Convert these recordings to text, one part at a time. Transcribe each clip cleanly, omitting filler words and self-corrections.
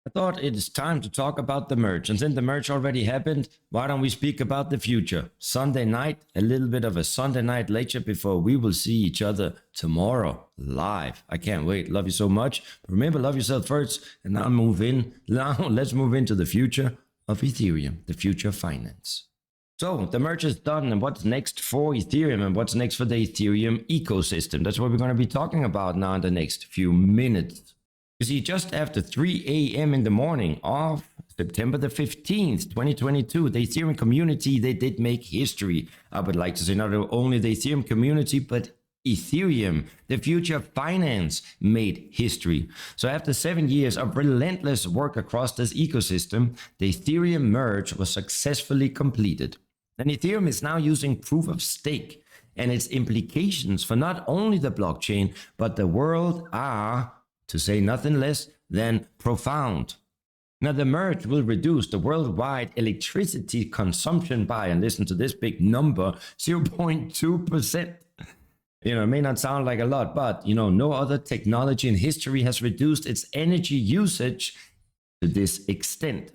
I thought it is time to talk about the merge. And since the merge already happened, why don't we speak about the future? Sunday night, a little bit of a Sunday night lecture before we will see each other tomorrow live. I can't wait. Love you so much. But remember, love yourself first. And now let's move into the future of Ethereum, the future of finance. So the merge is done, and what's next for Ethereum and what's next for the Ethereum ecosystem? That's what we're going to be talking about now in the next few minutes. You see, just after 3 a.m. in the morning of September the 15th, 2022, the Ethereum community, they did make history. I would like to say not only the Ethereum community, but Ethereum, the future of finance, made history. So after 7 years of relentless work across this ecosystem, the Ethereum merge was successfully completed. And Ethereum is now using proof of stake, and its implications for not only the blockchain, but the world are, to say nothing less than, profound. Now, the merge will reduce the worldwide electricity consumption by, and listen to this big number, 0.2%. It may not sound like a lot, but, no other technology in history has reduced its energy usage to this extent.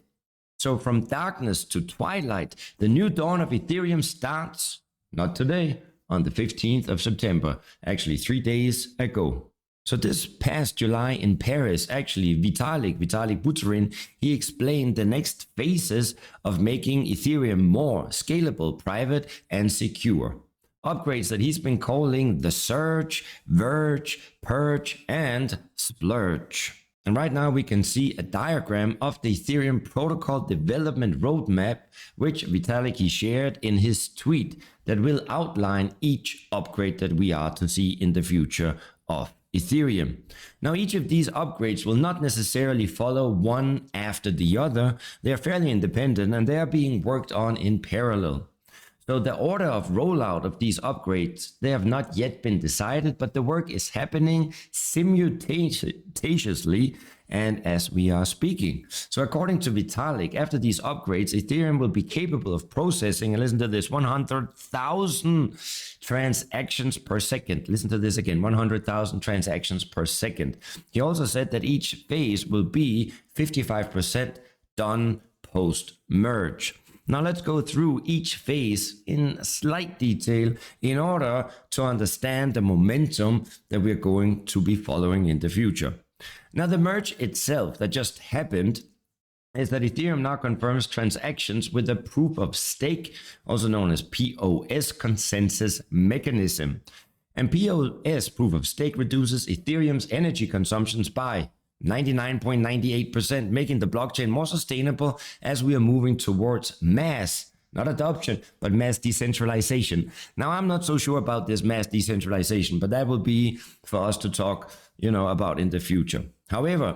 So from darkness to twilight, the new dawn of Ethereum starts, not today, on the 15th of September, actually 3 days ago. So this past July in Paris, actually Vitalik Buterin, he explained the next phases of making Ethereum more scalable, private, and secure. Upgrades that he's been calling the Surge, Verge, Purge, and Splurge. And right now we can see a diagram of the Ethereum protocol development roadmap, which Vitalik he shared in his tweet, that will outline each upgrade that we are to see in the future of Ethereum. Now, each of these upgrades will not necessarily follow one after the other. They are fairly independent and they are being worked on in parallel. So the order of rollout of these upgrades, they have not yet been decided, but the work is happening simultaneously and as we are speaking. So according to Vitalik, after these upgrades, Ethereum will be capable of processing, and listen to this, 100,000 transactions per second. Listen to this again, 100,000 transactions per second. He also said that each phase will be 55% done post-merge. Now let's go through each phase in slight detail in order to understand the momentum that we're going to be following in the future. Now the merge itself that just happened is that Ethereum now confirms transactions with a proof of stake, also known as POS consensus mechanism. And POS, proof of stake, reduces Ethereum's energy consumptions by 99.98%, making the blockchain more sustainable as we are moving towards mass, not adoption, but mass decentralization. Now, I'm not so sure about this mass decentralization, but that will be for us to talk, about in the future. However,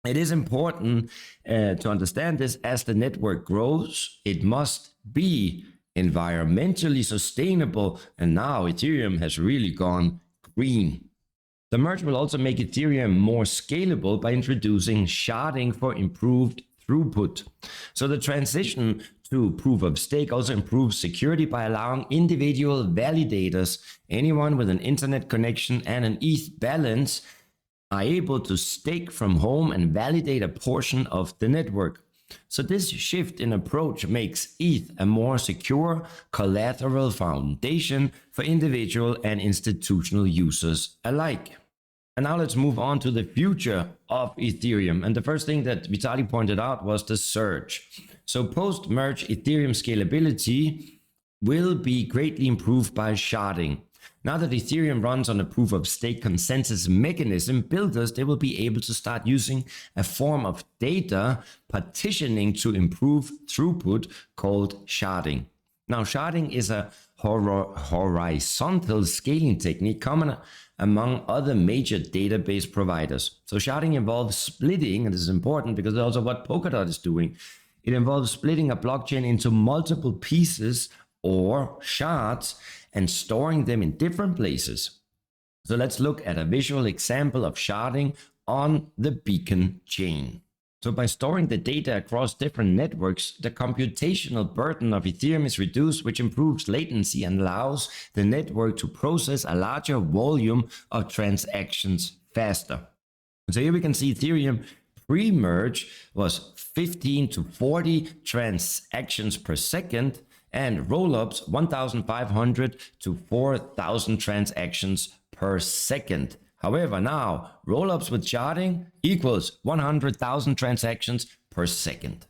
it is important to understand this. As the network grows, it must be environmentally sustainable. And now Ethereum has really gone green. The merge will also make Ethereum more scalable by introducing sharding for improved throughput. So the transition to proof of stake also improves security by allowing individual validators, anyone with an internet connection and an ETH balance, are able to stake from home and validate a portion of the network. So this shift in approach makes ETH a more secure collateral foundation for individual and institutional users alike. And now let's move on to the future of Ethereum. And the first thing that Vitalik pointed out was the surge. So post-merge Ethereum scalability will be greatly improved by sharding. Now that Ethereum runs on a proof of stake consensus mechanism, builders, they will be able to start using a form of data partitioning to improve throughput called sharding. Now, sharding is a horizontal scaling technique common among other major database providers. So sharding involves splitting, and this is important because it's also what Polkadot is doing. It involves splitting a blockchain into multiple pieces or shards and storing them in different places. So let's look at a visual example of sharding on the Beacon chain. So by storing the data across different networks, the computational burden of Ethereum is reduced, which improves latency and allows the network to process a larger volume of transactions faster. So here we can see Ethereum pre-merge was 15 to 40 transactions per second, and rollups 1,500 to 4,000 transactions per second. However, now rollups with sharding equals 100,000 transactions per second.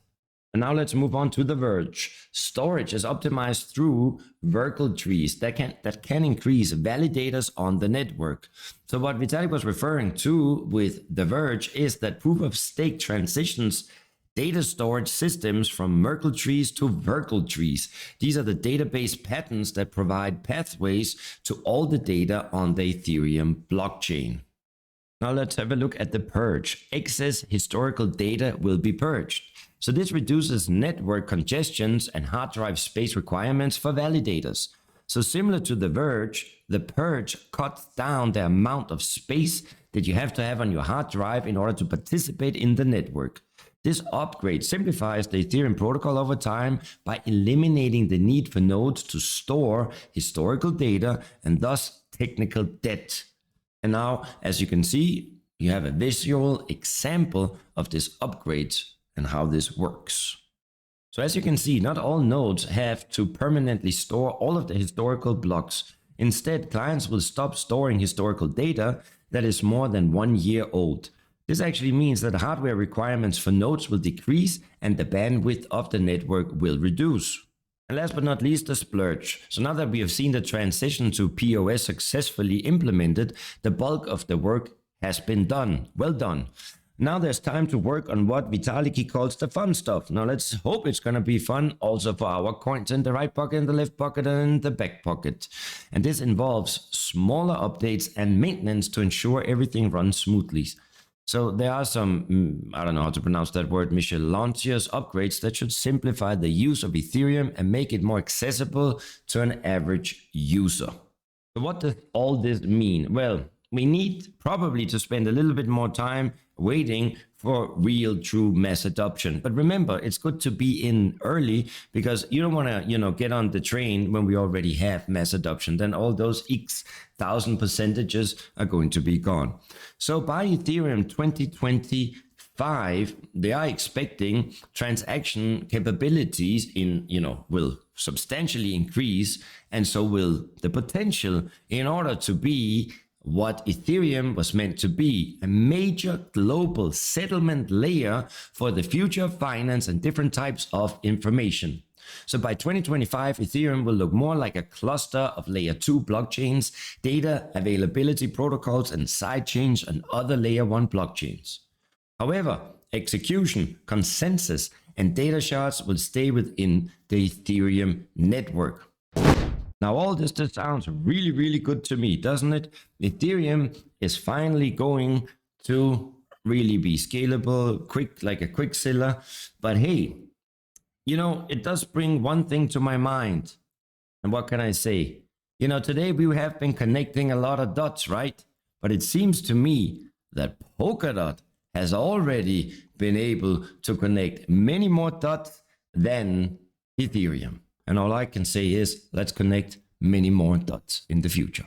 And now let's move on to the Verge. Storage is optimized through Vertical trees that can increase validators on the network. So what Vitalik was referring to with the Verge is that proof of stake transitions data storage systems from Merkle trees to vertical trees. These are the database patterns that provide pathways to all the data on the Ethereum blockchain. Now let's have a look at the purge. Excess historical data will be purged. So this reduces network congestions and hard drive space requirements for validators. So similar to the Verge, the purge cuts down the amount of space that you have to have on your hard drive in order to participate in the network. This upgrade simplifies the Ethereum protocol over time by eliminating the need for nodes to store historical data and thus technical debt. And now, as you can see, you have a visual example of this upgrade and how this works. So as you can see, not all nodes have to permanently store all of the historical blocks. Instead, clients will stop storing historical data that is more than 1 year old. This actually means that the hardware requirements for nodes will decrease and the bandwidth of the network will reduce. And last but not least, the splurge. So now that we have seen the transition to POS successfully implemented, the bulk of the work has been done. Well done. Now there's time to work on what Vitalik calls the fun stuff. Now let's hope it's going to be fun also for our coins in the right pocket, in the left pocket, and in the back pocket. And this involves smaller updates and maintenance to ensure everything runs smoothly. So there are some, I don't know how to pronounce that word, miscellaneous upgrades that should simplify the use of Ethereum and make it more accessible to an average user. So what does all this mean? Well, we need probably to spend a little bit more time waiting for real true mass adoption. But remember, it's good to be in early because you don't want to, get on the train when we already have mass adoption. Then all those X thousand percentages are going to be gone. So by Ethereum 2025, they are expecting transaction capabilities will substantially increase, and so will the potential in order to be what Ethereum was meant to be, a major global settlement layer for the future of finance and different types of information. So by 2025, Ethereum will look more like a cluster of layer 2 blockchains, data availability protocols, and sidechains and other layer 1 blockchains. However, execution, consensus, and data shards will stay within the Ethereum network. Now, all this just sounds really, really good to me, doesn't it? Ethereum is finally going to really be scalable, quick, like a Quicksilver. But hey, it does bring one thing to my mind. And what can I say? Today we have been connecting a lot of dots, right? But it seems to me that Polkadot has already been able to connect many more dots than Ethereum. And all I can say is, let's connect many more dots in the future.